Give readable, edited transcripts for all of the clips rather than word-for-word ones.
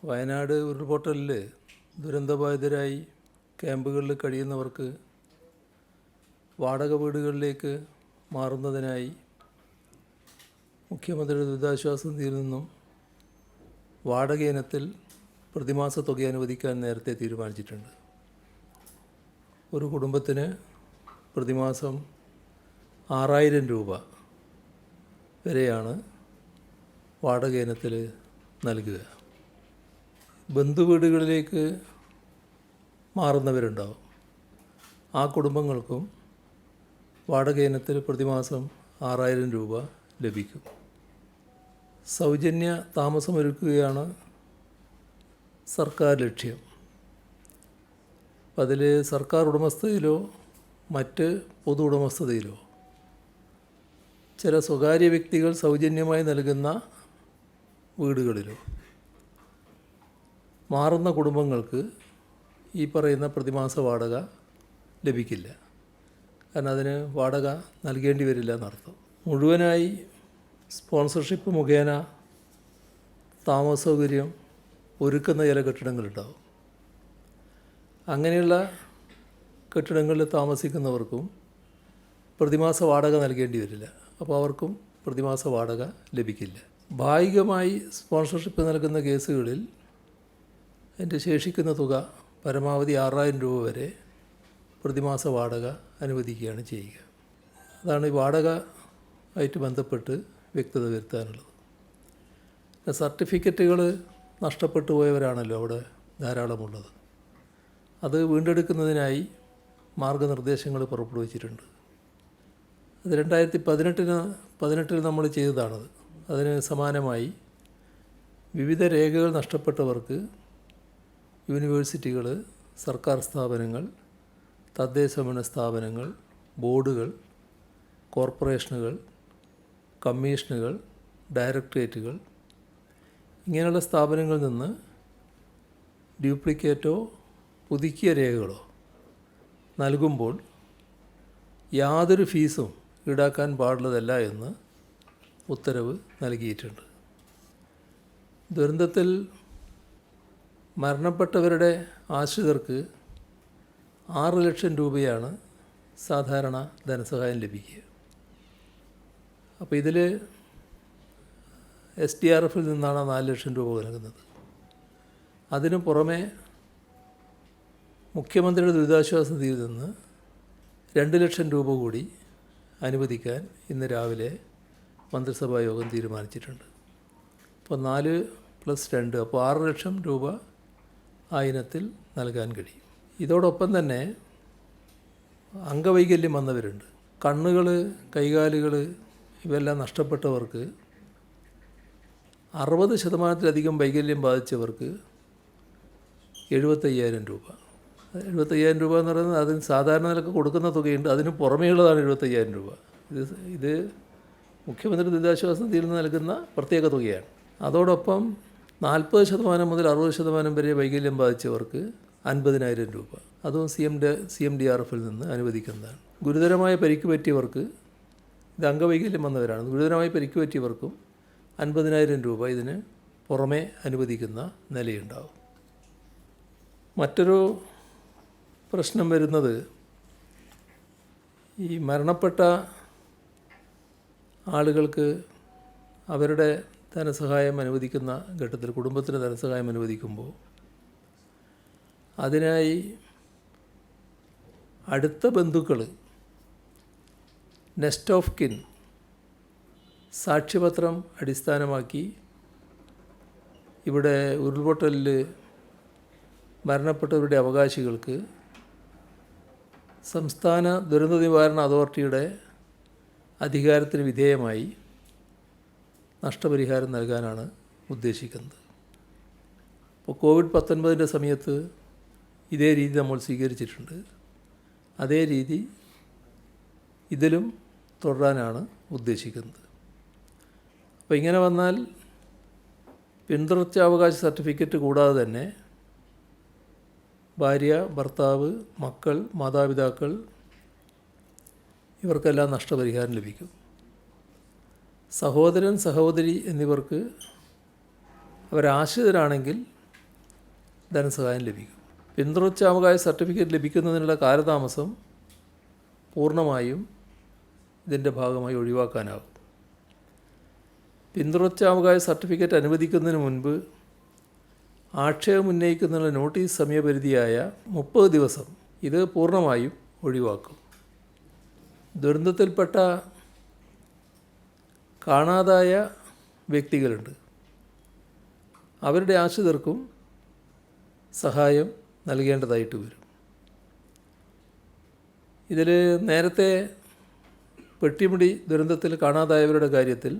വയനാട് ഉരുൾപൊട്ടലിൽ ദുരന്തബാധിതരായി ക്യാമ്പുകളിൽ കഴിയുന്നവർക്ക് വാടക വീടുകളിലേക്ക് മാറുന്നതിനായി മുഖ്യമന്ത്രിയുടെ ദുരിതാശ്വാസ നിധിയിൽ നിന്നും വാടക ഇനത്തിൽ പ്രതിമാസ തുക അനുവദിക്കാൻ നേരത്തെ തീരുമാനിച്ചിട്ടുണ്ട്. ഒരു കുടുംബത്തിന് പ്രതിമാസം 6000 രൂപ വരെയാണ് വാടക ഇനത്തിൽ നൽകുക. ബന്ധുവീടുകളിലേക്ക് മാറുന്നവരുണ്ടാവും. ആ കുടുംബങ്ങൾക്കും വാടക ഇനത്തിൽ പ്രതിമാസം 6000 രൂപ ലഭിക്കും. സൗജന്യ താമസമൊരുക്കുകയാണ് സർക്കാർ ലക്ഷ്യം. അതിൽ സർക്കാർ ഉടമസ്ഥതയിലോ മറ്റ് പൊതു ഉടമസ്ഥതയിലോ ചില സ്വകാര്യ വ്യക്തികൾ സൗജന്യമായി നൽകുന്ന വീടുകളിലോ മാറുന്ന കുടുംബങ്ങൾക്ക് ഈ പറയുന്ന പ്രതിമാസ വാടക ലഭിക്കില്ല. കാരണം അതിന് വാടക നൽകേണ്ടി വരില്ല എന്നർത്ഥം. മുഴുവനായി സ്പോൺസർഷിപ്പ് മുഖേന താമസ സൗകര്യം ഒരുക്കുന്ന ചില കെട്ടിടങ്ങളുണ്ടാവും. അങ്ങനെയുള്ള കെട്ടിടങ്ങളിൽ താമസിക്കുന്നവർക്കും പ്രതിമാസ വാടക നൽകേണ്ടി വരില്ല. അപ്പോൾ അവർക്കും പ്രതിമാസ വാടക ലഭിക്കില്ല. ഭാഗികമായി സ്പോൺസർഷിപ്പ് നൽകുന്ന കേസുകളിൽ അതിൻ്റെ ശേഷിക്കുന്ന തുക പരമാവധി 6000 രൂപ വരെ പ്രതിമാസ വാടക അനുവദിക്കുകയാണ് ചെയ്യുക. അതാണ് ഈ വാടക ആയിട്ട് ബന്ധപ്പെട്ട് വ്യക്തത വരുത്താനുള്ളത്. സർട്ടിഫിക്കറ്റുകൾ നഷ്ടപ്പെട്ടു പോയവരാണല്ലോ അവിടെ ധാരാളമുള്ളത്. അത് വീണ്ടെടുക്കുന്നതിനായി മാർഗനിർദ്ദേശങ്ങൾ പുറപ്പെടുവിച്ചിട്ടുണ്ട്. അത് 2018 നമ്മൾ ചെയ്തതാണത്. അതിന് സമാനമായി വിവിധ രേഖകൾ നഷ്ടപ്പെട്ടവർക്ക് യൂണിവേഴ്സിറ്റികൾ, സർക്കാർ സ്ഥാപനങ്ങൾ, തദ്ദേശഭരണ സ്ഥാപനങ്ങൾ, ബോർഡുകൾ, കോർപ്പറേഷനുകൾ, കമ്മീഷനുകൾ, ഡയറക്ടറേറ്റുകൾ ഇങ്ങനെയുള്ള സ്ഥാപനങ്ങളിൽ നിന്ന് ഡ്യൂപ്ലിക്കേറ്റോ പുതുക്കിയ രേഖകളോ നൽകുമ്പോൾ യാതൊരു ഫീസും ഈടാക്കാൻ പാടുള്ളതല്ല എന്ന് ഉത്തരവ് നൽകിയിട്ടുണ്ട്. ദുരന്തത്തിൽ മരണപ്പെട്ടവരുടെ ആശ്രിതർക്ക് 6 ലക്ഷം രൂപയാണ് സാധാരണ ധനസഹായം ലഭിക്കുക. അപ്പോൾ ഇതിൽ SDRFൽ നിന്നാണ് 4 ലക്ഷം രൂപ നൽകുന്നത്. അതിനു പുറമെ മുഖ്യമന്ത്രിയുടെ ദുരിതാശ്വാസ നിധിയിൽ നിന്ന് 2 ലക്ഷം രൂപ കൂടി അനുവദിക്കാൻ ഇന്ന് രാവിലെ മന്ത്രിസഭാ യോഗം തീരുമാനിച്ചിട്ടുണ്ട്. അപ്പോൾ 4 + 2 അപ്പോൾ 6 ലക്ഷം രൂപ ആ ഇനത്തിൽ നൽകാൻ കഴിയും. ഇതോടൊപ്പം തന്നെ അംഗവൈകല്യം വന്നവരുണ്ട്. കണ്ണുകൾ, കൈകാലുകൾ ഇവയെല്ലാം നഷ്ടപ്പെട്ടവർക്ക് 60% വൈകല്യം ബാധിച്ചവർക്ക് 75,000 രൂപ. 75,000 രൂപ എന്ന് പറയുന്നത് അതിന് സാധാരണ നിലക്ക് കൊടുക്കുന്ന തുകയുണ്ട്. അതിന് പുറമേയുള്ളതാണ് 75,000 രൂപ. ഇത് മുഖ്യമന്ത്രി ദുരിതാശ്വാസ നിധിയിൽ നിന്ന് നൽകുന്ന പ്രത്യേക തുകയാണ്. അതോടൊപ്പം 40% മുതൽ 60% വരെ വൈകല്യം ബാധിച്ചവർക്ക് 50,000 രൂപ. അതും CMDRFൽ നിന്ന് അനുവദിക്കുന്നതാണ്. ഗുരുതരമായ പരിക്ക് പറ്റിയവർക്ക്, ഇത് അംഗവൈകല്യം വന്നവരാണ്, ഗുരുതരമായി പരിക്ക് പറ്റിയവർക്കും 50,000 രൂപ ഇതിന് പുറമെ അനുവദിക്കുന്ന നിലയുണ്ടാവും. മറ്റൊരു പ്രശ്നം വരുന്നത് ഈ മരണപ്പെട്ട ആളുകൾക്ക് അവരുടെ ധനസഹായം അനുവദിക്കുന്ന ഘട്ടത്തിൽ, കുടുംബത്തിന് ധനസഹായം അനുവദിക്കുമ്പോൾ അതിനായി അടുത്ത ബന്ധുക്കൾ, നെക്സ്റ്റ് ഓഫ് കിൻ സാക്ഷ്യപത്രം അടിസ്ഥാനമാക്കി ഇവിടെ ഉരുൾപൊട്ടലിൽ മരണപ്പെട്ടവരുടെ അവകാശികൾക്ക് സംസ്ഥാന ദുരന്ത നിവാരണ അതോറിറ്റിയുടെ അധികാരത്തിന് വിധേയമായി നഷ്ടപരിഹാരം നൽകാനാണ് ഉദ്ദേശിക്കുന്നത്. ഇപ്പോൾ COVID-19 സമയത്ത് ഇതേ രീതി നമ്മൾ സ്വീകരിച്ചിട്ടുണ്ട്. അതേ രീതി ഇതിലും തുടരാനാണ് ഉദ്ദേശിക്കുന്നത്. അപ്പോൾ ഇങ്ങനെ വന്നാൽ പിന്തുടർച്ചാവകാശ സർട്ടിഫിക്കറ്റ് കൂടാതെ തന്നെ ഭാര്യ, ഭർത്താവ്, മക്കൾ, മാതാപിതാക്കൾ ഇവർക്കെല്ലാം നഷ്ടപരിഹാരം ലഭിക്കും. സഹോദരൻ, സഹോദരി എന്നിവർക്ക് അവരാശ്രിതരാണെങ്കിൽ ധനസഹായം ലഭിക്കും. പിന്തുടർച്ചാവകാശ സർട്ടിഫിക്കറ്റ് ലഭിക്കുന്നതിനുള്ള കാലതാമസം പൂർണ്ണമായും ഇതിൻ്റെ ഭാഗമായി ഒഴിവാക്കാനാകും. പിന്തുടർച്ചാവകാശ സർട്ടിഫിക്കറ്റ് അനുവദിക്കുന്നതിന് മുൻപ് ആക്ഷേപം ഉന്നയിക്കുന്നതിനുള്ള നോട്ടീസ് സമയപരിധിയായ 30 ദിവസം ഇത് പൂർണ്ണമായും ഒഴിവാക്കും. ദുരന്തത്തിൽപ്പെട്ട കാണാതായ വ്യക്തികളുണ്ട്. അവരുടെ ആശ്രിതർക്കും സഹായം നൽകേണ്ടതായിട്ട് വരും. ഇതിൽ നേരത്തെ പെട്ടിമുടി ദുരന്തത്തിൽ കാണാതായവരുടെ കാര്യത്തിൽ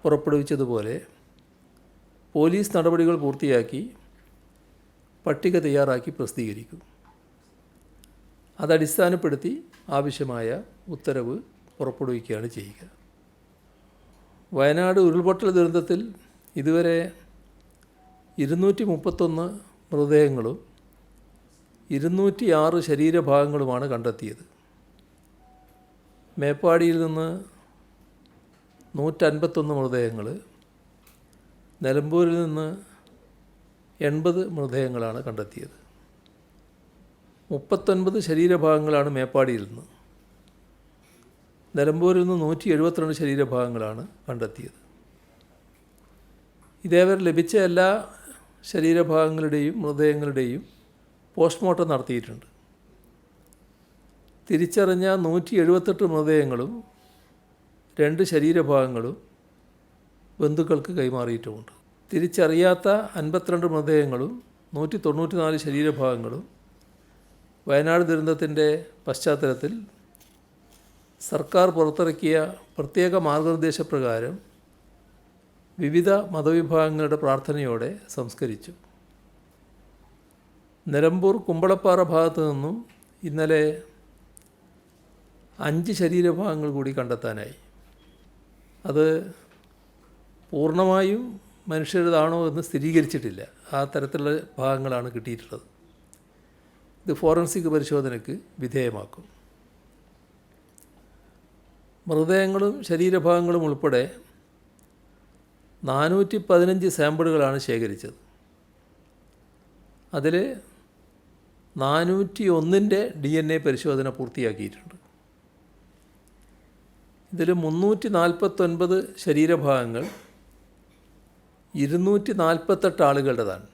പുറപ്പെടുവിച്ചതുപോലെ പോലീസ് നടപടികൾ പൂർത്തിയാക്കി പട്ടിക തയ്യാറാക്കി പ്രസിദ്ധീകരിക്കും. അതടിസ്ഥാനപ്പെടുത്തി ആവശ്യമായ ഉത്തരവ് പുറപ്പെടുവിക്കുകയാണ് ചെയ്യുക. വയനാട് ഉരുൾപൊട്ടൽ ദുരന്തത്തിൽ ഇതുവരെ 231 മൃതദേഹങ്ങളും 206 ശരീരഭാഗങ്ങളുമാണ് കണ്ടെത്തിയത്. മേപ്പാടിയിൽ നിന്ന് 151 മൃതദേഹങ്ങൾ, നിലമ്പൂരിൽ നിന്ന് 80 മൃതദേഹങ്ങളാണ് കണ്ടെത്തിയത്. 39 ശരീരഭാഗങ്ങളാണ് മേപ്പാടിയിൽ നിന്ന്. നിലമ്പൂരിൽ നിന്ന് 172 ശരീരഭാഗങ്ങളാണ് കണ്ടെത്തിയത്. ഇതേവരെ ലഭിച്ച എല്ലാ ശരീരഭാഗങ്ങളുടെയും മൃതദേഹങ്ങളുടെയും പോസ്റ്റ്മോർട്ടം നടത്തിയിട്ടുണ്ട്. തിരിച്ചറിഞ്ഞ 178 മൃതദേഹങ്ങളും 2 ശരീരഭാഗങ്ങളും ബന്ധുക്കൾക്ക് കൈമാറിയിട്ടുമുണ്ട്. തിരിച്ചറിയാത്ത 52 മൃതദേഹങ്ങളും 194 ശരീരഭാഗങ്ങളും വയനാട് ദുരന്തത്തിൻ്റെ പശ്ചാത്തലത്തിൽ സർക്കാർ പുറത്തിറക്കിയ പ്രത്യേക മാർഗനിർദ്ദേശപ്രകാരം വിവിധ മതവിഭാഗങ്ങളുടെ പ്രാർത്ഥനയോടെ സംസ്കരിച്ചു. നിലമ്പൂർ കുമ്പളപ്പാറ ഭാഗത്തു നിന്നും ഇന്നലെ 5 ശരീരഭാഗങ്ങൾ കൂടി കണ്ടെത്താനായി. അത് പൂർണ്ണമായും മനുഷ്യരുടേതാണോ എന്ന് സ്ഥിരീകരിച്ചിട്ടില്ല. ആ തരത്തിലുള്ള ഭാഗങ്ങളാണ് കിട്ടിയിട്ടുള്ളത്. ഇത് ഫോറൻസിക് പരിശോധനയ്ക്ക് വിധേയമാക്കും. മൃതദേഹങ്ങളും ശരീരഭാഗങ്ങളും ഉൾപ്പെടെ 415 സാമ്പിളുകളാണ് ശേഖരിച്ചത്. അതിൽ 401ൻ്റെ DNA പരിശോധന പൂർത്തിയാക്കിയിട്ടുണ്ട്. ഇതിൽ 349 ശരീരഭാഗങ്ങൾ 248 ആളുകളുടേതാണ്.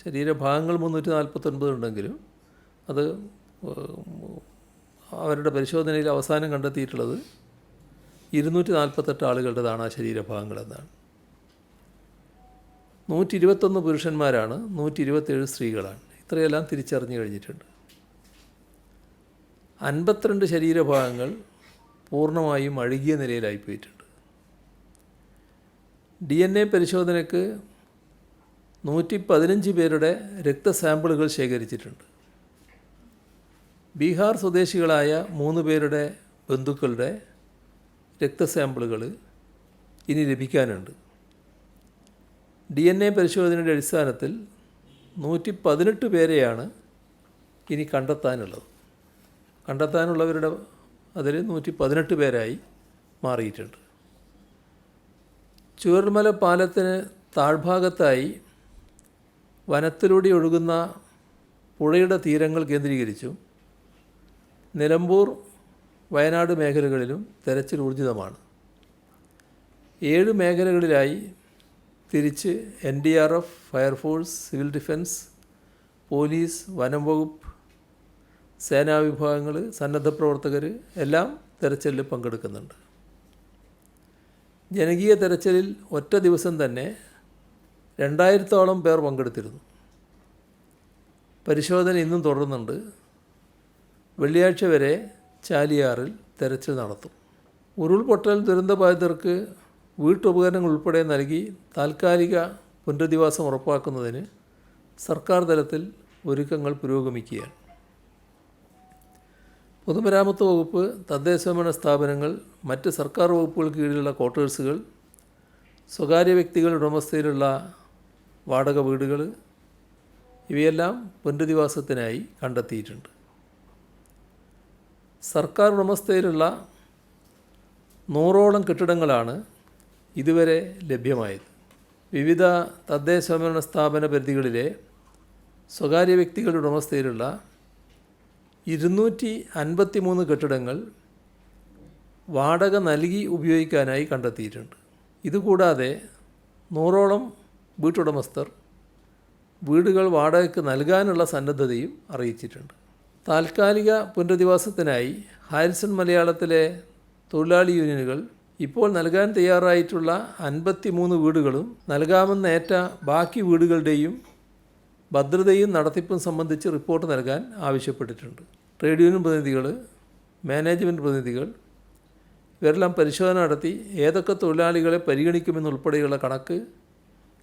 ശരീരഭാഗങ്ങൾ 349 ഉണ്ടെങ്കിലും അത് അവരുടെ പരിശോധനയിൽ അവസാനം കണ്ടെത്തിയിട്ടുള്ളത് 248 ആളുകളുടേതാണ് ആ ശരീരഭാഗങ്ങളെന്നാണ്. 121 പുരുഷന്മാരാണ്, 127 സ്ത്രീകളാണ്. ഇത്രയെല്ലാം തിരിച്ചറിഞ്ഞു കഴിഞ്ഞിട്ടുണ്ട്. 52 ശരീരഭാഗങ്ങൾ പൂർണ്ണമായും അഴുകിയ നിലയിലായിപ്പോയിട്ടുണ്ട്. DNA പരിശോധനയ്ക്ക് 115 പേരുടെ രക്തസാമ്പിളുകൾ ശേഖരിച്ചിട്ടുണ്ട്. ബീഹാർ സ്വദേശികളായ 3 പേരുടെ ബന്ധുക്കളുടെ രക്തസാമ്പിളുകൾ ഇനി ലഭിക്കാനുണ്ട്. DNA പരിശോധനയുടെ അടിസ്ഥാനത്തിൽ 118 പേരെയാണ് ഇനി കണ്ടെത്താനുള്ളവരുടെ അതിൽ 118 പേരായി മാറിയിട്ടുണ്ട്. ചൂരൽമല പാലത്തിന് താഴ്ഭാഗത്തായി വനത്തിലൂടെ ഒഴുകുന്ന പുഴയുടെ തീരങ്ങൾ കേന്ദ്രീകരിച്ചും നിലമ്പൂർ വയനാട് മേഖലകളിലും തെരച്ചിൽ ഊർജിതമാണ്. 7 മേഖലകളിലായി തിരിച്ച് NDRF, fire force, civil defence, police, വനം വകുപ്പ്, സേനാ വിഭാഗങ്ങൾ, സന്നദ്ധ പ്രവർത്തകർ എല്ലാം തെരച്ചിലിൽ പങ്കെടുക്കുന്നുണ്ട്. ജനകീയ തെരച്ചിലിൽ ഒറ്റ ദിവസം തന്നെ 2000-ഓളം പേർ പങ്കെടുത്തിരുന്നു. പരിശോധന ഇന്നും തുടരുന്നുണ്ട്. വെള്ളിയാഴ്ച വരെ ചാലിയാറിൽ തെരച്ചിൽ നടത്തും. ഉരുൾപൊട്ടൽ ദുരന്തബാധിതർക്ക് വീട്ടുപകരണങ്ങൾ ഉൾപ്പെടെ നൽകി താൽക്കാലിക പുനരധിവാസം ഉറപ്പാക്കുന്നതിന് സർക്കാർ തലത്തിൽ ഒരുക്കങ്ങൾ പുരോഗമിക്കുകയാണ്. പൊതുമരാമത്ത് വകുപ്പ്, തദ്ദേശഭരണ സ്ഥാപനങ്ങൾ, മറ്റ് സർക്കാർ വകുപ്പുകൾക്ക് കീഴിലുള്ള ക്വാർട്ടേഴ്സുകൾ, സ്വകാര്യ വ്യക്തികളുടെ ഉടമസ്ഥയിലുള്ള വാടക വീടുകൾ ഇവയെല്ലാം പുനരധിവാസത്തിനായി കണ്ടെത്തിയിട്ടുണ്ട്. സർക്കാർ ഉടമസ്ഥയിലുള്ള 100ഓളം കെട്ടിടങ്ങളാണ് ഇതുവരെ ലഭ്യമായത്. വിവിധ തദ്ദേശ സ്വയംഭരണ സ്ഥാപന പരിധികളിലെ സ്വകാര്യ വ്യക്തികളുടെ ഉടമസ്ഥയിലുള്ള 253 കെട്ടിടങ്ങൾ വാടക നൽകി ഉപയോഗിക്കാനായി കണ്ടെത്തിയിട്ടുണ്ട്. ഇതുകൂടാതെ 100ഓളം വീട്ടുടമസ്ഥർ വീടുകൾ വാടകയ്ക്ക് നൽകാനുള്ള സന്നദ്ധതയും അറിയിച്ചിട്ടുണ്ട്. താൽക്കാലിക പുനരധിവാസത്തിനായി ഹാരിസൺ മലയാളത്തിലെ തൊഴിലാളി യൂണിയനുകൾ ഇപ്പോൾ നൽകാൻ തയ്യാറായിട്ടുള്ള 53 വീടുകളും നൽകാമെന്നേറ്റ ബാക്കി വീടുകളുടെയും ഭദ്രതയും നടത്തിപ്പും സംബന്ധിച്ച് റിപ്പോർട്ട് നൽകാൻ ആവശ്യപ്പെട്ടിട്ടുണ്ട്. ട്രേഡ് യൂണിയൻ പ്രതിനിധികൾ, മാനേജ്മെൻറ്റ് പ്രതിനിധികൾ ഇവരെല്ലാം പരിശോധന നടത്തി ഏതൊക്കെ തൊഴിലാളികളെ പരിഗണിക്കുമെന്നുൾപ്പെടെയുള്ള കണക്ക്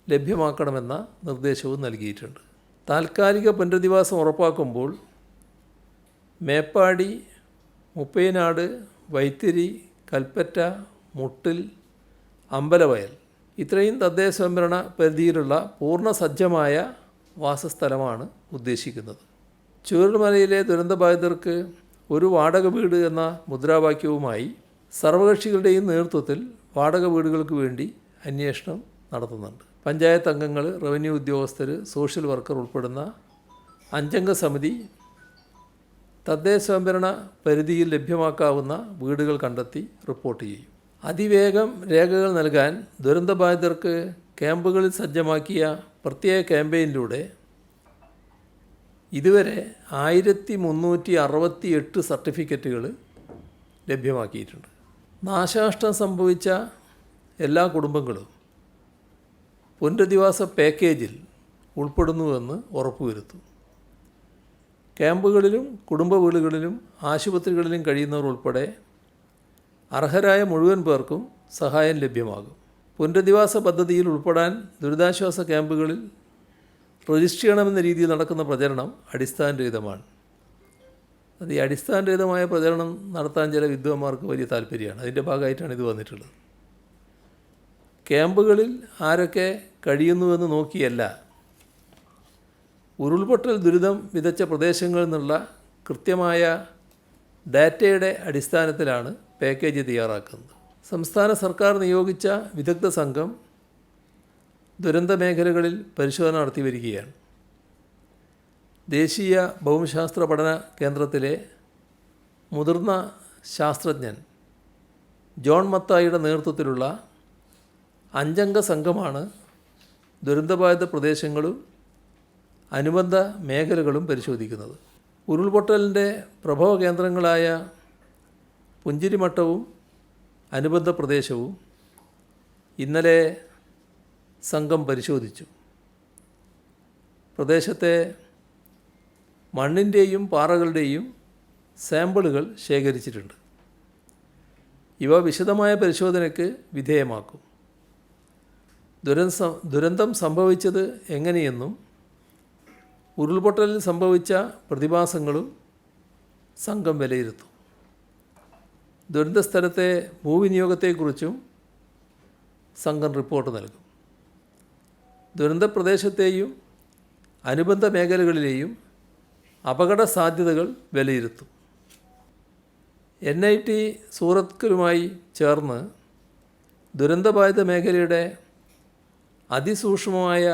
ലഭ്യമാക്കണമെന്ന നിർദ്ദേശവും നൽകിയിട്ടുണ്ട്. താൽക്കാലിക പുനരധിവാസം ഉറപ്പാക്കുമ്പോൾ മേപ്പാടി, മുപ്പൈനാട്, വൈത്തിരി, കൽപ്പറ്റ, മുട്ടിൽ, അമ്പലവയൽ ഇത്രയും തദ്ദേശ സ്വയംഭരണ പരിധിയിലുള്ള പൂർണ്ണസജ്ജമായ വാസസ്ഥലമാണ് ഉദ്ദേശിക്കുന്നത്. ചൂരൽമലയിലെ ദുരന്തബാധിതർക്ക് ഒരു വാടക വീട് എന്ന മുദ്രാവാക്യവുമായി സർവകക്ഷികളുടെയും നേതൃത്വത്തിൽ വാടക വീടുകൾക്ക് വേണ്ടി അന്വേഷണം നടത്തുന്നുണ്ട്. പഞ്ചായത്ത് അംഗങ്ങൾ, റവന്യൂ ഉദ്യോഗസ്ഥർ, സോഷ്യൽ വർക്കർ ഉൾപ്പെടുന്ന 5 സമിതി തദ്ദേശ സ്വയംഭരണ പരിധിയിൽ ലഭ്യമാക്കാവുന്ന വീടുകൾ കണ്ടെത്തി റിപ്പോർട്ട് ചെയ്യും. അതിവേഗം രേഖകൾ നൽകാൻ ദുരന്തബാധിതർക്ക് ക്യാമ്പുകളിൽ സജ്ജമാക്കിയ പ്രത്യേക ക്യാമ്പയിനിലൂടെ ഇതുവരെ 1368 സർട്ടിഫിക്കറ്റുകൾ ലഭ്യമാക്കിയിട്ടുണ്ട്. നാശനഷ്ടം സംഭവിച്ച എല്ലാ കുടുംബങ്ങളും പുനരധിവാസ പാക്കേജിൽ ഉൾപ്പെടുന്നുവെന്ന് ഉറപ്പുവരുത്തും. ക്യാമ്പുകളിലും കുടുംബ വീടുകളിലും ആശുപത്രികളിലും കഴിയുന്നവർ ഉൾപ്പെടെ അർഹരായ മുഴുവൻ പേർക്കും സഹായം ലഭ്യമാകും. പുനരധിവാസ പദ്ധതിയിൽ ഉൾപ്പെടാൻ ദുരിതാശ്വാസ ക്യാമ്പുകളിൽ രജിസ്റ്റർ ചെയ്യണമെന്ന രീതിയിൽ നടക്കുന്ന പ്രചരണം അടിസ്ഥാനരഹിതമാണ്. അത് ഈ അടിസ്ഥാനരഹിതമായ പ്രചരണം നടത്താൻ ചില വിദ്വാന്മാർക്ക് വലിയ താല്പര്യമാണ്. അതിൻ്റെ ഭാഗമായിട്ടാണ് ഇത് വന്നിട്ടുള്ളത്. ക്യാമ്പുകളിൽ ആരൊക്കെ കഴിയുന്നുവെന്ന് നോക്കിയല്ല, ഉരുൾപൊട്ടൽ ദുരിതം വിതച്ച പ്രദേശങ്ങളിൽ നിന്നുള്ള കൃത്യമായ ഡാറ്റയുടെ അടിസ്ഥാനത്തിലാണ് പാക്കേജ് തയ്യാറാക്കുന്നത്. സംസ്ഥാന സർക്കാർ നിയോഗിച്ച വിദഗ്ധ സംഘം ദുരന്ത മേഖലകളിൽ പരിശോധന നടത്തി വരികയാണ്. ദേശീയ ഭൗമശാസ്ത്ര പഠന കേന്ദ്രത്തിലെ മുതിർന്ന ശാസ്ത്രജ്ഞൻ ജോൺ മത്തായിയുടെ നേതൃത്വത്തിലുള്ള 5 സംഘമാണ് ദുരന്തബാധിത പ്രദേശങ്ങളും അനുബന്ധ മേഖലകളും പരിശോധിക്കുന്നത്. ഉരുൾപൊട്ടലിൻ്റെ പ്രഭവ കേന്ദ്രങ്ങളായ പുഞ്ചിരിമട്ടവും അനുബന്ധ പ്രദേശവും ഇന്നലെ സംഘം പരിശോധിച്ചു. പ്രദേശത്തെ മണ്ണിൻ്റെയും പാറകളുടെയും സാമ്പിളുകൾ ശേഖരിച്ചിട്ടുണ്ട്. ഇവ വിശദമായ പരിശോധനയ്ക്ക് വിധേയമാക്കും. ദുരന്തം സംഭവിച്ചത് എങ്ങനെയെന്നും ഉരുൾപൊട്ടലിൽ സംഭവിച്ച പ്രതിഭാസങ്ങളും സംഘം വിലയിരുത്തും. ദുരന്തസ്ഥലത്തെ ഭൂവിനിയോഗത്തെക്കുറിച്ചും സംഘം റിപ്പോർട്ട് നൽകും. ദുരന്തപ്രദേശത്തെയും അനുബന്ധ മേഖലകളിലെയും അപകട സാധ്യതകൾ വിലയിരുത്തും. NIT സൂറത്തുമായി ചേർന്ന് ദുരന്തബാധിത മേഖലയുടെ അതിസൂക്ഷ്മമായ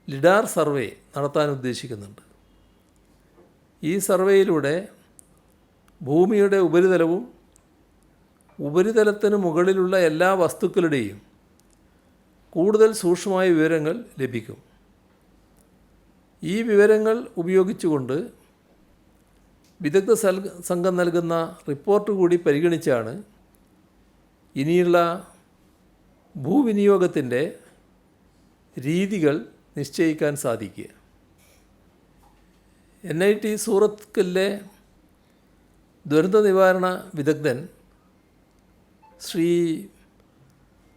ലിഡാർ സർവേ നടത്താൻ ഉദ്ദേശിക്കുന്നുണ്ട്. ഈ സർവേയിലൂടെ ഭൂമിയുടെ ഉപരിതലവും ഉപരിതലത്തിന് മുകളിലുള്ള എല്ലാ വസ്തുക്കളുടെയും കൂടുതൽ സൂക്ഷ്മമായ വിവരങ്ങൾ ലഭിക്കും. ഈ വിവരങ്ങൾ ഉപയോഗിച്ചുകൊണ്ട് വിദഗ്ധ സംഘം നൽകുന്ന റിപ്പോർട്ട് കൂടി പരിഗണിച്ചാണ് ഇനിയുള്ള ഭൂവിനിയോഗത്തിൻ്റെ രീതികൾ നിശ്ചയിക്കാൻ സാധിക്കുക. NIT സൂറത്തിലെ ദുരന്ത നിവാരണ വിദഗ്ധൻ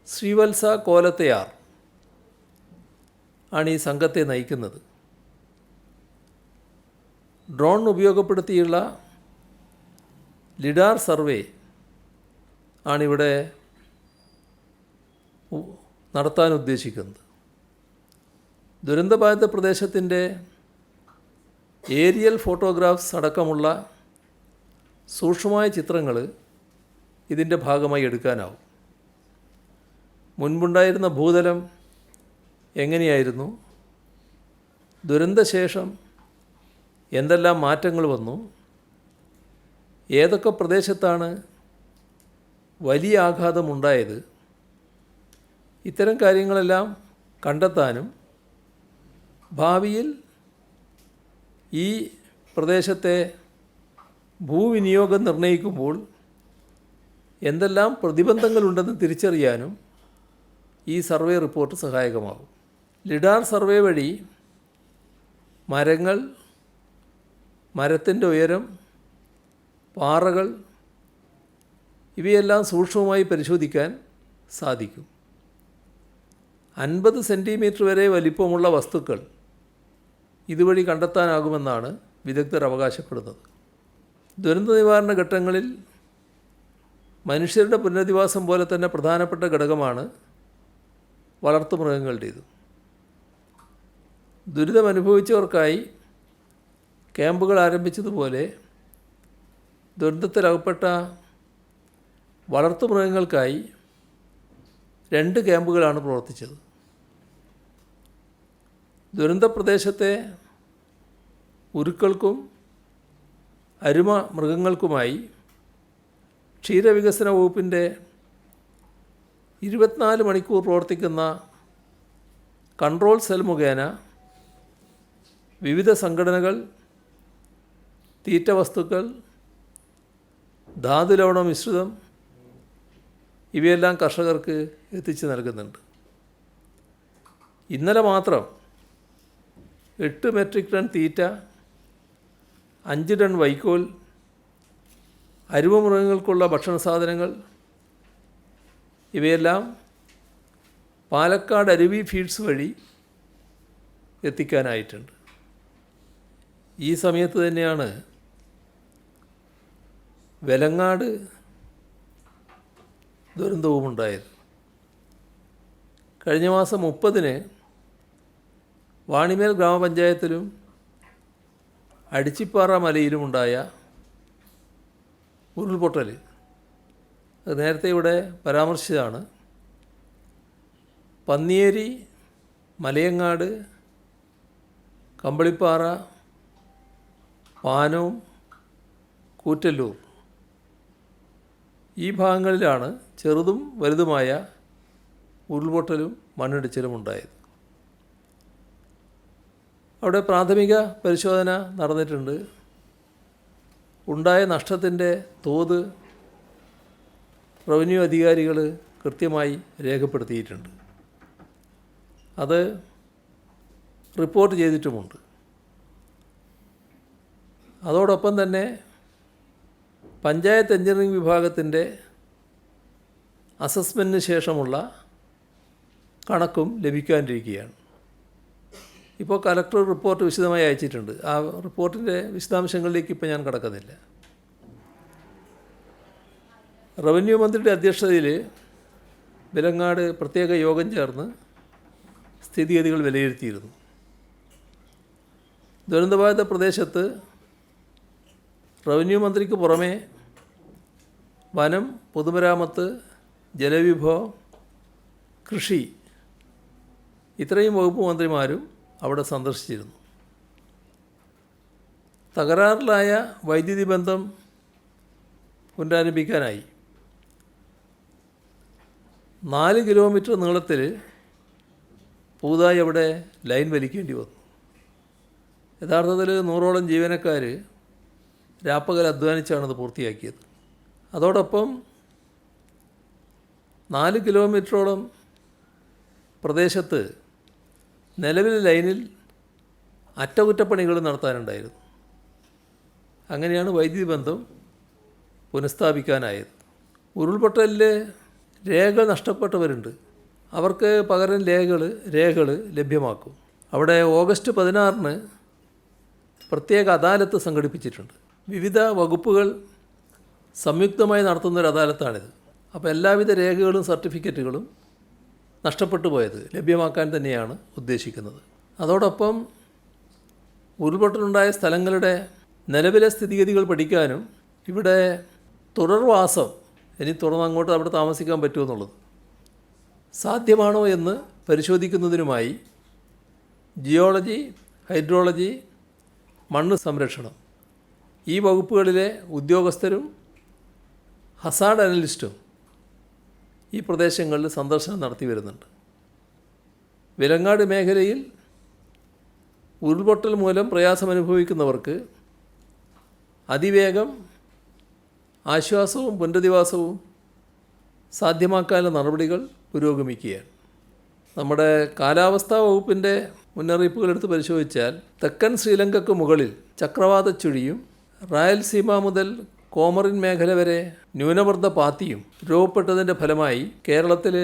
ശ്രീവത്സ കോലത്തയാർ ആണ് ഈ സംഘത്തെ നയിക്കുന്നത്. ഡ്രോൺ ഉപയോഗപ്പെടുത്തിയുള്ള ലിഡാർ സർവേ ആണിവിടെ നടത്താൻ ഉദ്ദേശിക്കുന്നത്. ദുരന്തബാധിത പ്രദേശത്തിൻ്റെ ഏരിയൽ ഫോട്ടോഗ്രാഫ്സ് അടക്കമുള്ള സൂക്ഷ്മമായ ചിത്രങ്ങൾ ഇതിൻ്റെ ഭാഗമായി എടുക്കാനാവും. മുൻപുണ്ടായിരുന്ന ഭൂതലം എങ്ങനെയായിരുന്നു, ദുരന്തശേഷം എന്തെല്ലാം മാറ്റങ്ങൾ വന്നു, ഏതൊക്കെ പ്രദേശത്താണ് വലിയ ആഘാതമുണ്ടായത്, ഇത്തരം കാര്യങ്ങളെല്ലാം കണ്ടെത്താനും ഭാവിയിൽ ഈ പ്രദേശത്തെ ഭൂവിനിയോഗം നിർണ്ണയിക്കുമ്പോൾ എന്തെല്ലാം പ്രതിബന്ധങ്ങളുണ്ടെന്ന് തിരിച്ചറിയാനും ഈ സർവേ റിപ്പോർട്ട് സഹായകമാകും. ലിഡാർ സർവേ വഴി മരങ്ങൾ, മരത്തിൻ്റെ ഉയരം, പാറകൾ ഇവയെല്ലാം സൂക്ഷ്മമായി പരിശോധിക്കാൻ സാധിക്കും. 50 സെൻറ്റിമീറ്റർ വരെ വലിപ്പമുള്ള വസ്തുക്കൾ ഇതുവഴി കണ്ടെത്താനാകുമെന്നാണ് വിദഗ്ധർ അവകാശപ്പെടുന്നത്. ദുരന്ത നിവാരണ ഘട്ടങ്ങളിൽ മനുഷ്യരുടെ പുനരധിവാസം പോലെ തന്നെ പ്രധാനപ്പെട്ട ഘടകമാണ് വളർത്തുമൃഗങ്ങളുടേത്. ദുരിതമനുഭവിച്ചവർക്കായി ക്യാമ്പുകൾ ആരംഭിച്ചതുപോലെ ദുരന്തത്തിലകപ്പെട്ട വളർത്തുമൃഗങ്ങൾക്കായി 2 ക്യാമ്പുകളാണ് പ്രവർത്തിച്ചത്. ദുരന്തപ്രദേശത്തെ ഉരുക്കൾക്കും അരുമ മൃഗങ്ങൾക്കുമായി ക്ഷീരവികസന വകുപ്പിൻ്റെ 24 മണിക്കൂർ പ്രവർത്തിക്കുന്ന കൺട്രോൾ സെൽ മുഖേന വിവിധ സംഘടനകൾ തീറ്റ വസ്തുക്കൾ, ധാതുലവണ മിശ്രിതം ഇവയെല്ലാം കർഷകർക്ക് എത്തിച്ചു നൽകുന്നുണ്ട്. ഇന്നലെ മാത്രം 8 മെട്രിക് ടൺ തീറ്റ, 5 ടൺ വൈക്കോൽ, അരുമമൃഗങ്ങൾക്കുള്ള ഭക്ഷണ സാധനങ്ങൾ ഇവയെല്ലാം പാലക്കാട് അരുവി ഫീഡ്സ് വഴി എത്തിക്കാനായിട്ടുണ്ട്. ഈ സമയത്ത് തന്നെയാണ് വെലങ്ങാട് ദുരന്തവുമുണ്ടായത്. കഴിഞ്ഞ മാസം 30-ന് വാണിമേൽ ഗ്രാമപഞ്ചായത്തിലും അടിച്ചിപ്പാറ മലയിലുമുണ്ടായ ഉരുൾപൊട്ടൽ അത് നേരത്തെ ഇവിടെ പരാമർശിച്ചതാണ്. പന്നിയേരി, മലയങ്ങാട്, കമ്പളിപ്പാറ, പാനവും കൂറ്റല്ലൂർ ഈ ഭാഗങ്ങളിലാണ് ചെറുതും വലുതുമായ ഉരുൾപൊട്ടലും മണ്ണിടിച്ചിലും ഉണ്ടായത്. അവിടെ പ്രാഥമിക പരിശോധന നടന്നിട്ടുണ്ട്. ഉണ്ടായ നഷ്ടത്തിൻ്റെ തോത് റവന്യൂ അധികാരികൾ കൃത്യമായി രേഖപ്പെടുത്തിയിട്ടുണ്ട്. അത് റിപ്പോർട്ട് ചെയ്തിട്ടുമുണ്ട്. അതോടൊപ്പം തന്നെ പഞ്ചായത്ത് എഞ്ചിനീയറിംഗ് വിഭാഗത്തിൻ്റെ അസസ്മെൻറ്റിന് ശേഷമുള്ള കണക്കും ലഭിക്കാനിരിക്കുകയാണ്. ഇപ്പോൾ കലക്ടർ റിപ്പോർട്ട് വിശദമായി അയച്ചിട്ടുണ്ട്. ആ റിപ്പോർട്ടിൻ്റെ വിശദാംശങ്ങളിലേക്ക് ഇപ്പോൾ ഞാൻ കടക്കുന്നില്ല. റവന്യൂ മന്ത്രിയുടെ അധ്യക്ഷതയിൽ വിലങ്ങാട് പ്രത്യേക യോഗം ചേർന്ന് സ്ഥിതിഗതികൾ വിലയിരുത്തിയിരുന്നു. ദുരന്തബാധിത പ്രദേശത്ത് റവന്യൂ മന്ത്രിക്ക് പുറമെ വനം, പൊതുമരാമത്ത്, ജലവിഭവം, കൃഷി ഇത്രയും വകുപ്പ് മന്ത്രിമാരും അവിടെ സന്ദർശിച്ചിരുന്നു. തകരാറിലായ വൈദ്യുതി ബന്ധം പുനരാരംഭിക്കാനായി 4 കിലോമീറ്റർ നീളത്തിൽ പുതുതായി അവിടെ ലൈൻ വലിക്കേണ്ടി വന്നു. യഥാർത്ഥത്തിൽ 100ഓളം ജീവനക്കാർ രാപ്പകൽ അധ്വാനിച്ചാണത് പൂർത്തിയാക്കിയത്. അതോടൊപ്പം 4 കിലോമീറ്ററോളം പ്രദേശത്ത് നിലവിലെ ലൈനിൽ അറ്റകുറ്റപ്പണികൾ നടത്താനുണ്ടായിരുന്നു. അങ്ങനെയാണ് വൈദ്യുതി ബന്ധം പുനഃസ്ഥാപിക്കാനായത്. ഉരുൾപൊട്ടലിൽ രേഖകൾ നഷ്ടപ്പെട്ടവരുണ്ട്. അവർക്ക് പകരം രേഖകൾ ലഭ്യമാക്കും. അവിടെ ഓഗസ്റ്റ് 16-ന് പ്രത്യേക അദാലത്ത് സംഘടിപ്പിച്ചിട്ടുണ്ട്. വിവിധ വകുപ്പുകൾ സംയുക്തമായി നടത്തുന്നൊരു അദാലത്താണിത്. അപ്പോൾ എല്ലാവിധ രേഖകളും സർട്ടിഫിക്കറ്റുകളും നഷ്ടപ്പെട്ടു പോയത് ലഭ്യമാക്കാൻ തന്നെയാണ് ഉദ്ദേശിക്കുന്നത്. അതോടൊപ്പം ഉരുൾപൊട്ടലുണ്ടായ സ്ഥലങ്ങളുടെ നിലവിലെ സ്ഥിതിഗതികൾ പഠിക്കാനും ഇവിടെ തുടർവാസം ഇനി തുറന്നങ്ങോട്ട് അവിടെ താമസിക്കാൻ പറ്റുമെന്നുള്ളത് സാധ്യമാണോ എന്ന് പരിശോധിക്കുന്നതിനുമായി ജിയോളജി, ഹൈഡ്രോളജി, മണ്ണ് സംരക്ഷണം ഈ വകുപ്പുകളിലെ ഉദ്യോഗസ്ഥരും ഹസാർഡ് അനലിസ്റ്റും ഈ പ്രദേശങ്ങളിൽ സന്ദർശനം നടത്തി വരുന്നുണ്ട്. വിലങ്ങാട് മേഖലയിൽ ഉരുൾപൊട്ടൽ മൂലം പ്രയാസമനുഭവിക്കുന്നവർക്ക് അതിവേഗം ആശ്വാസവും പുനരധിവാസവും സാധ്യമാക്കാനുള്ള നടപടികൾ പുരോഗമിക്കുകയാണ്. നമ്മുടെ കാലാവസ്ഥാ വകുപ്പിൻ്റെ മുന്നറിയിപ്പുകൾ എടുത്ത് പരിശോധിച്ചാൽ തെക്കൻ ശ്രീലങ്കയ്ക്ക് മുകളിൽ ചക്രവാത ചുഴിയും റായൽസീമ മുതൽ കോമറിൻ മേഖല വരെ ന്യൂനമർദ്ദ പാത്തിയും രൂപപ്പെട്ടതിൻ്റെ ഫലമായി കേരളത്തിൽ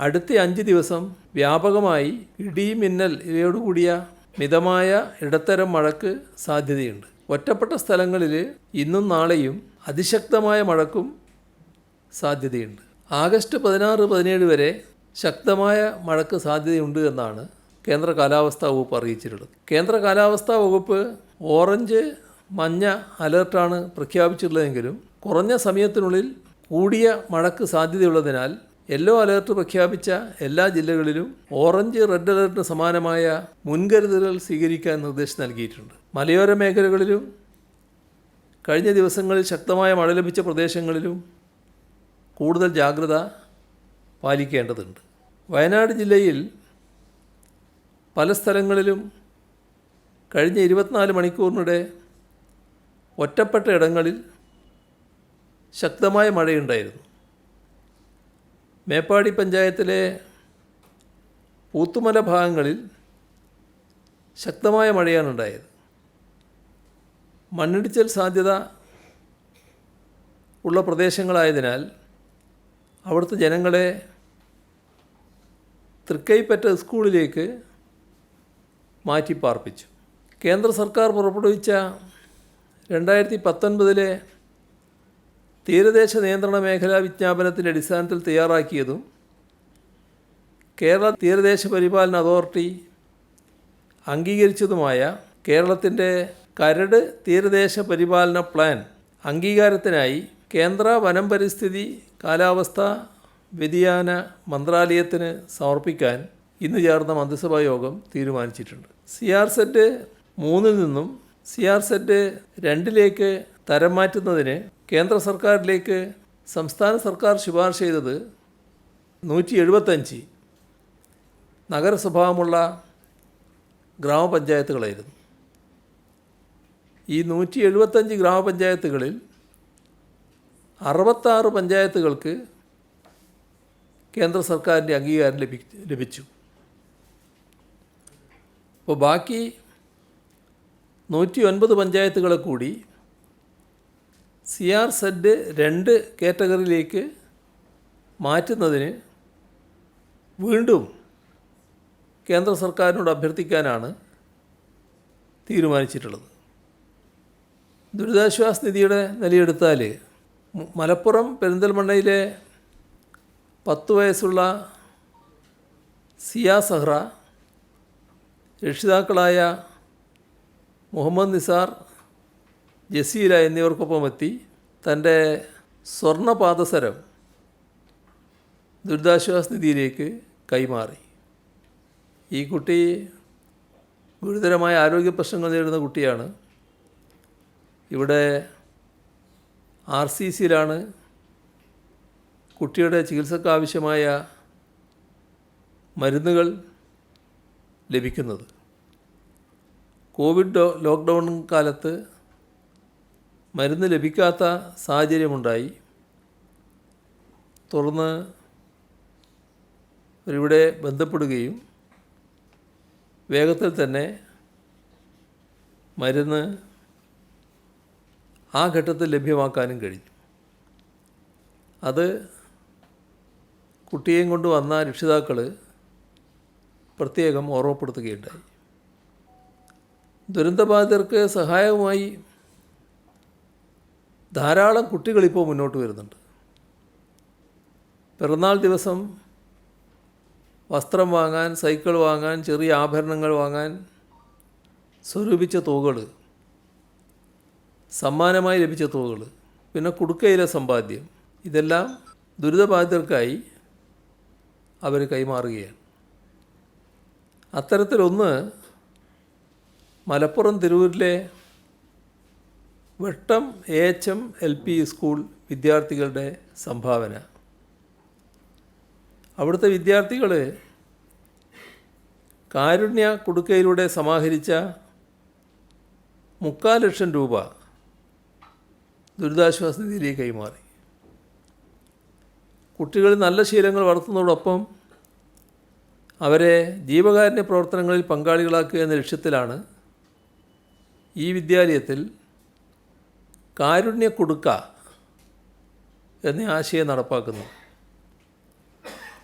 അടുത്ത 5 ദിവസം വ്യാപകമായി ഇടി, മിന്നൽ ഇവയോടുകൂടിയ മിതമായ ഇടത്തരം മഴയ്ക്ക് സാധ്യതയുണ്ട്. ഒറ്റപ്പെട്ട സ്ഥലങ്ങളിൽ ഇന്നും നാളെയും അതിശക്തമായ മഴയ്ക്കും സാധ്യതയുണ്ട്. ആഗസ്റ്റ് 16-17 വരെ ശക്തമായ മഴയ്ക്ക് സാധ്യതയുണ്ട് എന്നാണ് കേന്ദ്ര കാലാവസ്ഥാ വകുപ്പ് അറിയിച്ചിട്ടുള്ളത്. കേന്ദ്ര കാലാവസ്ഥാ വകുപ്പ് ഓറഞ്ച്, മഞ്ഞ അലേർട്ടാണ് പ്രഖ്യാപിച്ചിട്ടുള്ളതെങ്കിലും കുറഞ്ഞ സമയത്തിനുള്ളിൽ കൂടിയ മഴയ്ക്ക് സാധ്യതയുള്ളതിനാൽ യെല്ലോ അലേർട്ട് പ്രഖ്യാപിച്ച എല്ലാ ജില്ലകളിലും ഓറഞ്ച്, റെഡ് അലേർട്ടിന് സമാനമായ മുൻകരുതലുകൾ സ്വീകരിക്കാൻ നിർദ്ദേശം നൽകിയിട്ടുണ്ട്. മലയോര മേഖലകളിലും കഴിഞ്ഞ ദിവസങ്ങളിൽ ശക്തമായ മഴ ലഭിച്ച പ്രദേശങ്ങളിലും കൂടുതൽ ജാഗ്രത പാലിക്കേണ്ടതുണ്ട്. വയനാട് ജില്ലയിൽ പല സ്ഥലങ്ങളിലും കഴിഞ്ഞ 24 മണിക്കൂറിനിടെ ഒറ്റപ്പെട്ട ഇടങ്ങളിൽ ശക്തമായ മഴയുണ്ടായിരുന്നു. മേപ്പാടി പഞ്ചായത്തിലെ പൂത്തുമല ഭാഗങ്ങളിൽ ശക്തമായ മഴയാണ് ഉണ്ടായത്. മണ്ണിടിച്ചിൽ സാധ്യത ഉള്ള പ്രദേശങ്ങളായതിനാൽ അവിടുത്തെ ജനങ്ങളെ തൃക്കൈപ്പറ്റ സ്കൂളിലേക്ക് മാറ്റിപ്പാർപ്പിച്ചു. കേന്ദ്ര സർക്കാർ പുറപ്പെടുവിച്ച 2019 തീരദേശ നിയന്ത്രണ മേഖലാ വിജ്ഞാപനത്തിൻ്റെ അടിസ്ഥാനത്തിൽ തയ്യാറാക്കിയതും കേരള തീരദേശ പരിപാലന അതോറിറ്റി അംഗീകരിച്ചതുമായ കേരളത്തിൻ്റെ കരട് തീരദേശ പരിപാലന പ്ലാൻ അംഗീകാരത്തിനായി കേന്ദ്ര വനം, പരിസ്ഥിതി, കാലാവസ്ഥ വ്യതിയാന മന്ത്രാലയത്തിന് സമർപ്പിക്കാൻ ഇന്ന് ചേർന്ന മന്ത്രിസഭാ യോഗം തീരുമാനിച്ചിട്ടുണ്ട്. CRZ 3 നിന്നും CRZ 2 തരം മാറ്റുന്നതിന് കേന്ദ്ര സർക്കാരിലേക്ക് സംസ്ഥാന സർക്കാർ ശുപാർശ ചെയ്തത് 175 നഗരസ്വഭാവമുള്ള ഗ്രാമപഞ്ചായത്തുകളായിരുന്നു. ഈ 175 ഗ്രാമപഞ്ചായത്തുകളിൽ 66 പഞ്ചായത്തുകൾക്ക് കേന്ദ്ര സർക്കാരിൻ്റെ അംഗീകാരം ലഭിച്ചു. അപ്പോൾ ബാക്കി 109 പഞ്ചായത്തുകളെ കൂടി CRZ 2 കാറ്റഗറിയിലേക്ക് മാറ്റുന്നതിന് വീണ്ടും കേന്ദ്ര സർക്കാരിനോട് അഭ്യർത്ഥിക്കാനാണ് തീരുമാനിച്ചിട്ടുള്ളത്. ദുരിതാശ്വാസ നിധിയുടെ നിലയെടുത്താൽ മലപ്പുറം പെരിന്തൽമണ്ണയിലെ 10 വയസ്സുള്ള സിയ സഹ്റ രക്ഷിതാക്കളായ മുഹമ്മദ് നിസാർ, ജസീല എന്നിവർക്കൊപ്പം എത്തി തൻ്റെ സ്വർണ്ണ പാദസരം ദുരിതാശ്വാസ നിധിയിലേക്ക് കൈമാറി. ഈ കുട്ടി ഗുരുതരമായ ആരോഗ്യ പ്രശ്നങ്ങൾ നേരിടുന്ന കുട്ടിയാണ്. ഇവിടെ RCCയിലാണ് കുട്ടിയുടെ ചികിത്സയ്ക്ക് ആവശ്യമായ മരുന്നുകൾ ലഭിക്കുന്നത്. കോവിഡ് ലോക്ക്ഡൗൺ കാലത്ത് മരുന്ന് ലഭിക്കാത്ത സാഹചര്യമുണ്ടായി. തുടർന്ന് ഇവിടെ ബന്ധപ്പെടുകയും വേഗത്തിൽ തന്നെ മരുന്ന് ആ ഘട്ടത്തിൽ ലഭ്യമാക്കാനും കഴിഞ്ഞു. അത് കുട്ടിയെയും കൊണ്ട് വന്ന രക്ഷിതാക്കൾ പ്രത്യേകം ഓർമ്മപ്പെടുത്തുകയുണ്ടായി. ദുരന്തബാധിതർക്ക് സഹായവുമായി ധാരാളം കുട്ടികളിപ്പോൾ മുന്നോട്ട് വരുന്നുണ്ട്. പിറന്നാൾ ദിവസം വസ്ത്രം വാങ്ങാൻ, സൈക്കിൾ വാങ്ങാൻ, ചെറിയ ആഭരണങ്ങൾ വാങ്ങാൻ സ്വരൂപിച്ച തുകകൾ, സമ്മാനമായി ലഭിച്ച തുകകൾ, പിന്നെ കുടുക്കയിലെ സമ്പാദ്യം, ഇതെല്ലാം ദുരിതബാധിതർക്കായി അവർ കൈമാറുകയാണ്. അത്തരത്തിലൊന്ന് മലപ്പുറം തിരൂരിലെ വെട്ടം AHM LP സ്കൂൾ വിദ്യാർത്ഥികളുടെ സംഭാവന. അവിടുത്തെ വിദ്യാർത്ഥികൾ കാരുണ്യ കുടുക്കയിലൂടെ സമാഹരിച്ച 3,00,000 രൂപ ദുരിതാശ്വാസ നിധിയിലേക്ക് കൈമാറി. കുട്ടികൾ നല്ല ശീലങ്ങൾ വളർത്തുന്നതോടൊപ്പം അവരെ ജീവകാരുണ്യ പ്രവർത്തനങ്ങളിൽ പങ്കാളികളാക്കുക എന്ന ലക്ഷ്യത്തിലാണ് ഈ വിദ്യാലയത്തിൽ കാരുണ്യ കുടുക്ക എന്ന ആശയം നടപ്പാക്കുന്നത്.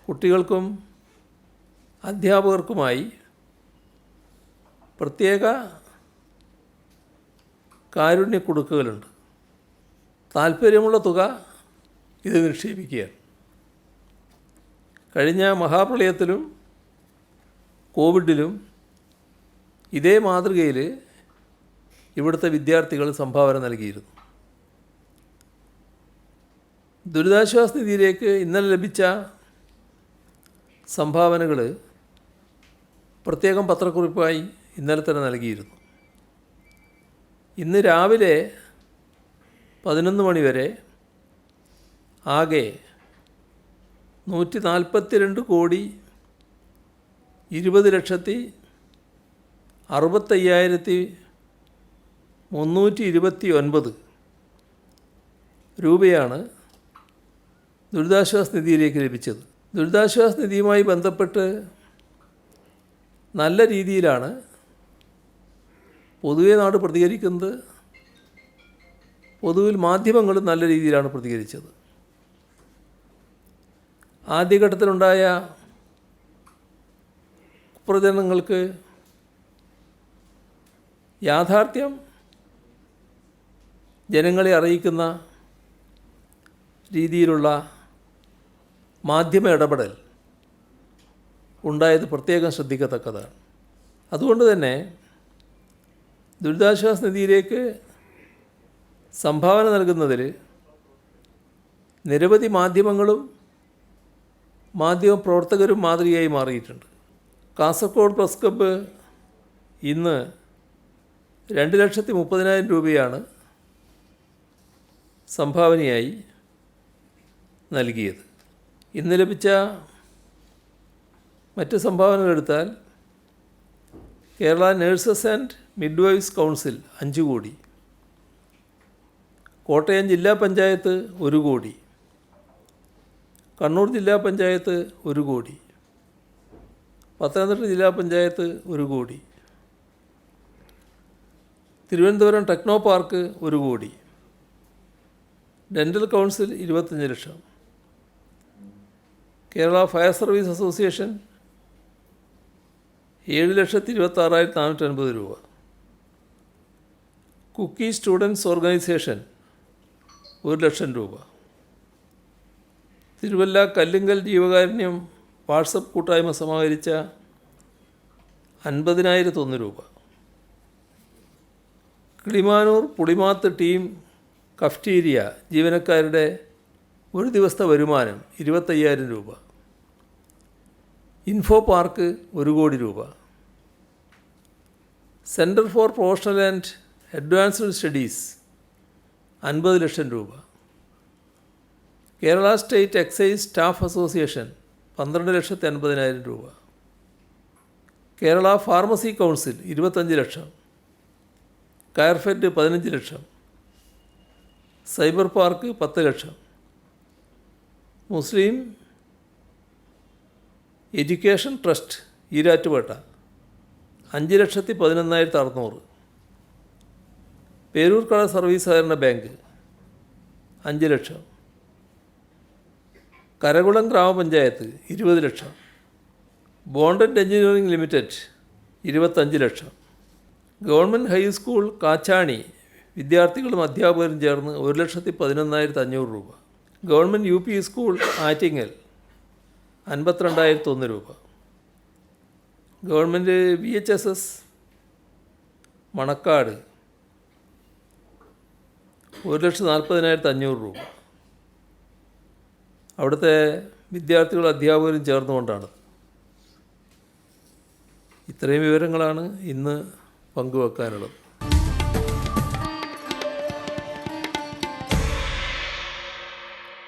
കുട്ടികൾക്കും അധ്യാപകർക്കുമായി പ്രത്യേക കാരുണ്യ കുടുക്കുകളുണ്ട്. താല്പര്യമുള്ള തുക ഇത് നിക്ഷേപിക്കുകയാണ്. കഴിഞ്ഞ മഹാപ്രളയത്തിലും കോവിഡിലും ഇതേ മാതൃകയിൽ ഇവിടുത്തെ വിദ്യാർത്ഥികൾ സംഭാവന നൽകിയിരുന്നു. ദുരിതാശ്വാസ നിധിയിലേക്ക് ഇന്നലെ ലഭിച്ച സംഭാവനകൾ പ്രത്യേകം പത്രക്കുറിപ്പായി ഇന്നലെ തന്നെ നൽകിയിരുന്നു. ഇന്ന് രാവിലെ 11 മണി വരെ ആകെ 140,20,65,329 രൂപയാണ് ദുരിതാശ്വാസ നിധിയിലേക്ക് ലഭിച്ചത്. ദുരിതാശ്വാസ നിധിയുമായി ബന്ധപ്പെട്ട് നല്ല രീതിയിലാണ് പൊതുവെ നാട് പ്രതികരിക്കുന്നത്. പൊതുവിൽ മാധ്യമങ്ങളും നല്ല രീതിയിലാണ് പ്രതികരിച്ചത്. ആദ്യഘട്ടത്തിലുണ്ടായ പ്രചരണങ്ങൾക്ക് യാഥാർത്ഥ്യം ജനങ്ങളെ അറിയിക്കുന്ന രീതിയിലുള്ള മാധ്യമ ഇടപെടൽ ഉണ്ടായത് പ്രത്യേകം ശ്രദ്ധിക്കത്തക്കതാണ്. അതുകൊണ്ട് തന്നെ ദുരിതാശ്വാസ നിധിയിലേക്ക് സംഭാവന നൽകുന്നതിൽ നിരവധി മാധ്യമങ്ങളും മാധ്യമപ്രവർത്തകരും മാതൃകയായി മാറിയിട്ടുണ്ട്. കാസർഗോഡ് പ്രസ് ക്ലബ്ബ് ഇന്ന് 2,30,000 രൂപയാണ് സംഭാവനയായി നൽകിയത്. ഇന്ന് ലഭിച്ച മറ്റ് സംഭാവനകളെടുത്താൽ Kerala nurses and midwives council 5 crore, Kottayam ജില്ലാ പഞ്ചായത്ത് 1 കോടി, കണ്ണൂർ ജില്ലാ പഞ്ചായത്ത് 1 കോടി, പത്തനംതിട്ട ജില്ലാ പഞ്ചായത്ത് 1 കോടി, തിരുവനന്തപുരം ടെക്നോ പാർക്ക് 1 കോടി, ഡെൻ്റൽ കൗൺസിൽ 25 ലക്ഷം, കേരള ഫയർ സർവീസ് അസോസിയേഷൻ 7,26,450 രൂപ, കുക്കി സ്റ്റുഡൻസ് ഓർഗനൈസേഷൻ 1,00,000 രൂപ, തിരുവല്ല കല്ലുങ്കൽ ജീവകാരുണ്യം വാട്സപ്പ് കൂട്ടായ്മ സമാഹരിച്ച 50,001 രൂപ, കിളിമാനൂർ പുളിമാത്ത് ടീം കഫ്റ്റീരിയ ജീവനക്കാരുടെ ഒരു ദിവസത്തെ വരുമാനം 25,000 രൂപ, ഇൻഫോ പാർക്ക് 1 കോടി രൂപ, centre for professional and advanced studies 50 lakh രൂപ, Kerala state excise staff association 12,80,000 രൂപ, Kerala pharmacy council 25 lakh, Coirfed 15 lakh, cyber park 10 lakh, Muslim education trust Erattupetta 5,11,600, Peroorkada service സഹകരണ bank 5 lakh, Karakulam grama panchayat 20 lakh, bonded engineering limited 25 lakh, government high school Kachani വിദ്യാർത്ഥികളും അധ്യാപകരും ചേർന്ന് 1,11,500 രൂപ, ഗവൺമെൻറ് UP സ്കൂൾ ആറ്റിങ്ങൽ 52,001 രൂപ, ഗവൺമെൻറ് VHSS മണക്കാട് 1,40,500 രൂപ. അവിടുത്തെ വിദ്യാർത്ഥികളും അധ്യാപകരും ചേർന്നുകൊണ്ടാണ്. ഇത്രയും വിവരങ്ങളാണ് ഇന്ന് പങ്കുവെക്കാനുള്ളത്.